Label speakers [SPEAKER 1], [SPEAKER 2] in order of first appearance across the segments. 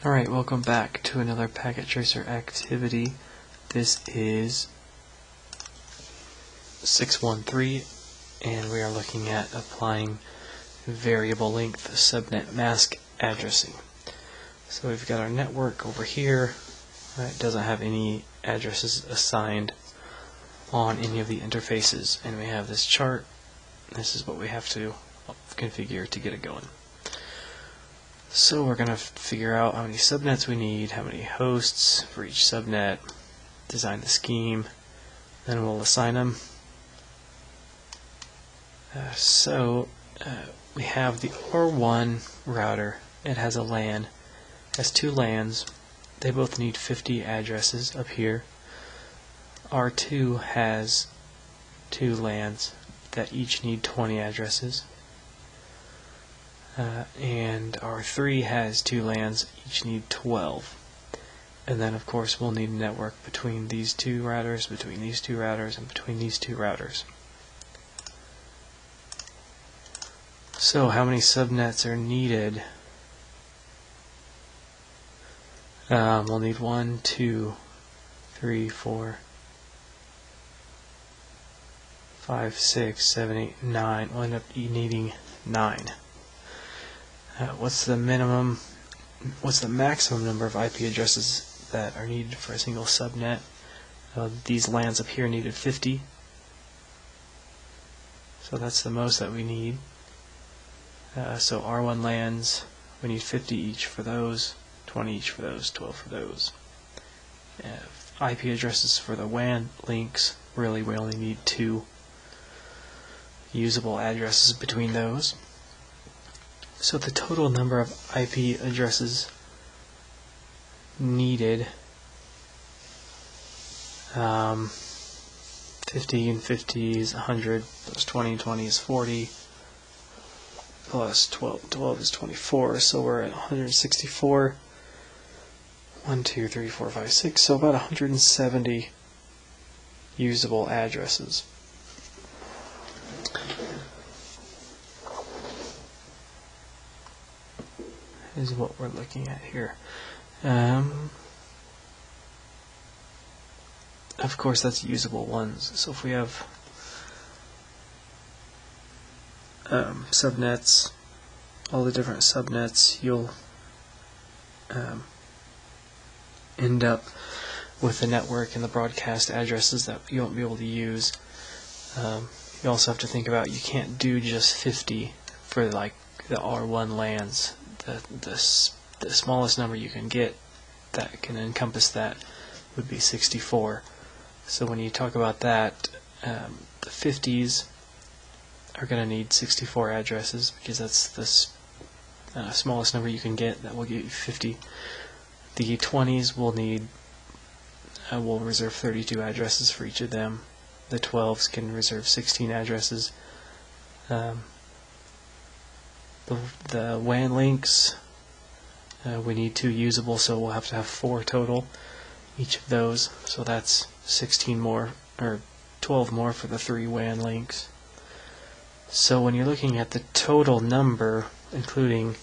[SPEAKER 1] Alright, welcome back to another packet tracer activity. This is 613, and we are looking at applying variable length subnet mask addressing. So we've got our network over here. It doesn't have any addresses assigned on any of the interfaces, and we have this chart. This is what we have to configure to get it going. So we're going to figure out how many subnets we need, how many hosts for each subnet, design the scheme, then we'll assign them. We have the R1 router. It has a LAN. It has two LANs. They both need 50 addresses up here. R2 has two LANs that each need 20 addresses. And R3 has two LANs, each need 12. And then of course we'll need a network between these two routers, between these two routers, and between these two routers. So how many subnets are needed? We'll need 1, 2, 3, 4, 5, 6, 7, 8, 9. We'll end up needing 9. What's the maximum number of IP addresses that are needed for a single subnet? These LANs up here needed 50. So that's the most that we need. So R1 LANs, we need 50 each for those, 20 each for those, 12 for those. IP addresses for the WAN links, really we only need 2 usable addresses between those. So the total number of IP addresses needed, 50 and 50 is 100, plus 20 and 20 is 40, plus 12 is 24, so we're at 164. 1, 2, 3, 4, 5, 6, so about 170 usable addresses. Is what we're looking at here. Of course that's usable ones. So if we have subnets, all the different subnets, you'll end up with the network and the broadcast addresses that you won't be able to use. You also have to think about, you can't do just 50 for like the R1 LANs. The smallest number you can get that can encompass that would be 64. So when you talk about that, the 50s are going to need 64 addresses because that's the smallest number you can get. That will get you 50. The 20s will need, we'll reserve 32 addresses for each of them. The 12s can reserve 16 addresses. The WAN links, we need 2 usable, so we'll have to have 4 total each of those. So that's 16 more, or 12 more for the 3 WAN links. So when you're looking at the total number, including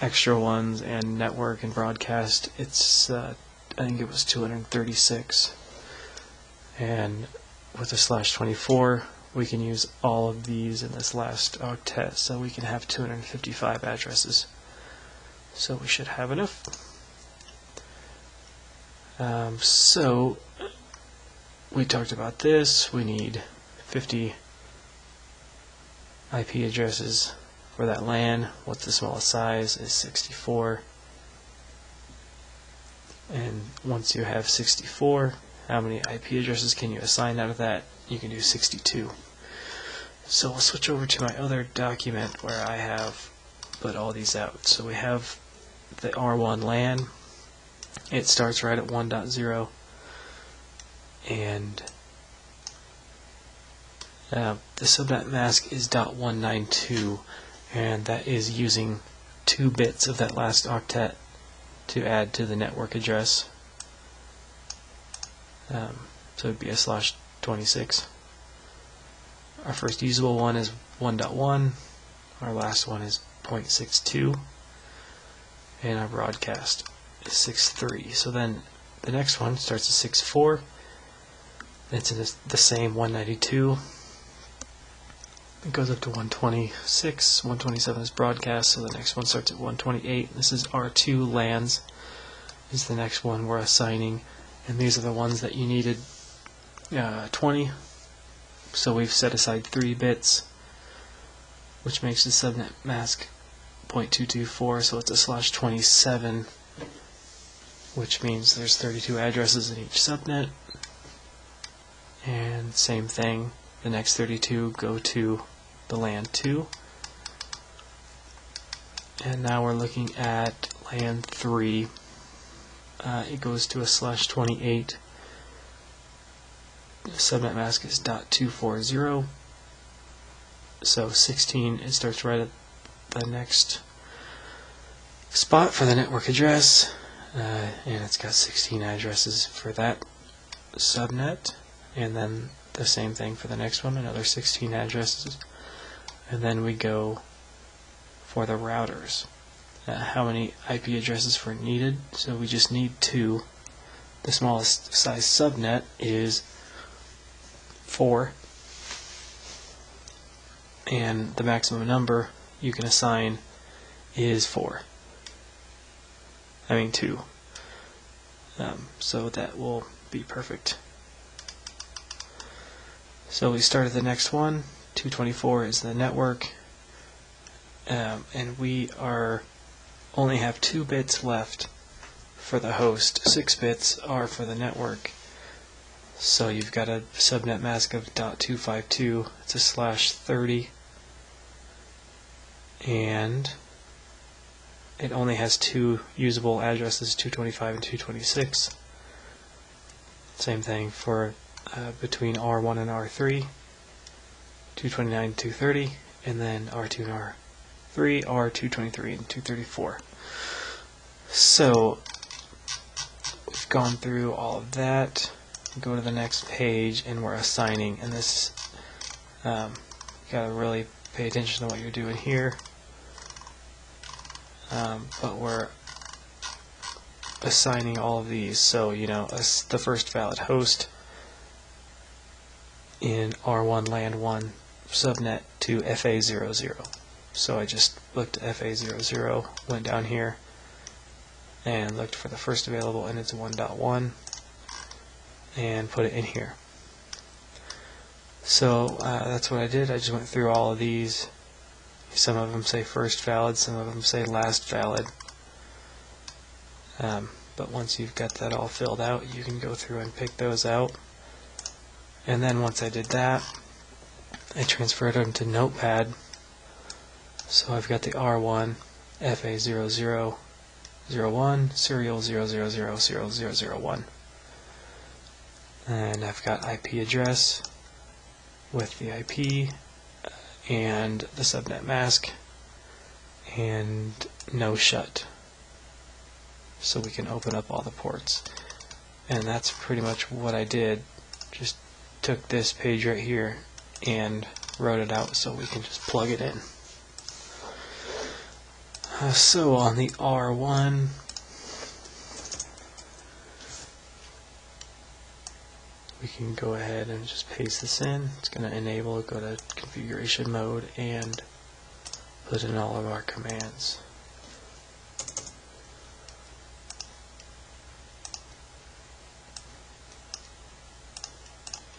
[SPEAKER 1] extra ones and network and broadcast, it's I think it was 236. And with the /24, we can use all of these in this last octet, so we can have 255 addresses. So we should have enough. So we talked about this. We need 50 IP addresses for that LAN. What's the smallest size? Is 64. And once you have 64, how many IP addresses can you assign out of that? You can do 62. So we'll switch over to my other document where I have put all these out. So we have the R1 LAN. It starts right at 1.0, and the subnet mask is .192, and that is using 2 bits of that last octet to add to the network address. So it would be a /26. Our first usable one is 1.1. Our last one is 0.62. and our broadcast is 6.3. So then the next one starts at 6.4. It's in the same 192. It goes up to 126. 127 is broadcast, so the next one starts at 128. This is R2 lands, is the next one we're assigning, and these are the ones that you needed 20. So we've set aside 3 bits, which makes the subnet mask 0.224, so it's a /27, which means there's 32 addresses in each subnet. And same thing, the next 32 go to the LAN 2. And now we're looking at LAN 3. It goes to a /28. The subnet mask is .240. So 16, it starts right at the next spot for the network address. And it's got 16 addresses for that subnet. And then the same thing for the next one, another 16 addresses. And then we go for the routers. How many IP addresses were needed? So we just need 2. The smallest size subnet is 4. And the maximum number you can assign is 4. I mean 2. So that will be perfect. So we started the next one. 224 is the network, and we only have 2 bits left for the host. 6 bits are for the network. So you've got a subnet mask of .252. It's a /30, and it only has 2 usable addresses, 225 and 226. Same thing for between R1 and R3, 229 and 230, and then R2 and R3 are 223 and 234. So we've gone through all of that. Go to the next page, and we're assigning. And this, you gotta really pay attention to what you're doing here. But we're assigning all of these. So the first valid host in R1 LAN 1 subnet to FA00. So I just looked at FA00, went down here and looked for the first available, and it's 1.1, and put it in here. So that's what I did. I just went through all of these. Some of them say first valid, some of them say last valid. But once you've got that all filled out, you can go through and pick those out. And then once I did that, I transferred them to Notepad. So I've got the R1 FA0001 serial 0000001. And I've got IP address with the IP and the subnet mask and no shut. So we can open up all the ports. And that's pretty much what I did. Just took this page right here and wrote it out so we can just plug it in. So on the R1, we can go ahead and just paste this in. It's going to enable, go to configuration mode, and put in all of our commands.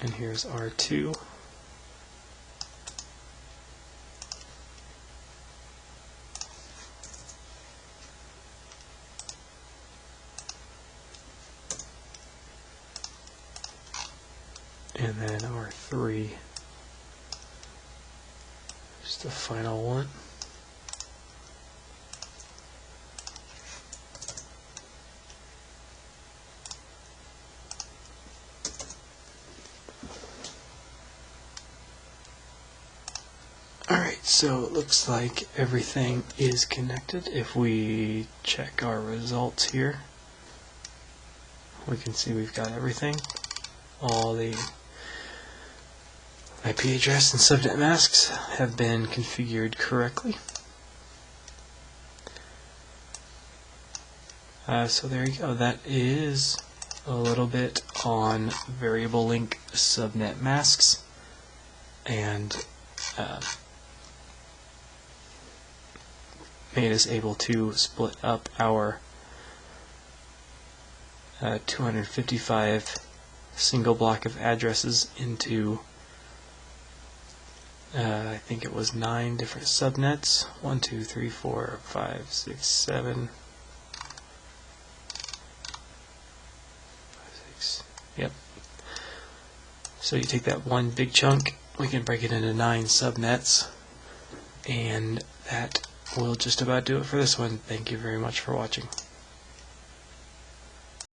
[SPEAKER 1] And here's R2. And then R3, just the final one. Alright, so it looks like everything is connected. If we check our results here, we can see we've got everything. All the IP address and subnet masks have been configured correctly. So there you go. That is a little bit on variable link subnet masks, and made us able to split up our 255 single block of addresses into I think it was 9 different subnets. 1, 2, 3, 4, 5, 6, 7. 6. Yep. So you take that one big chunk, we can break it into 9 subnets, and that will just about do it for this one. Thank you very much for watching.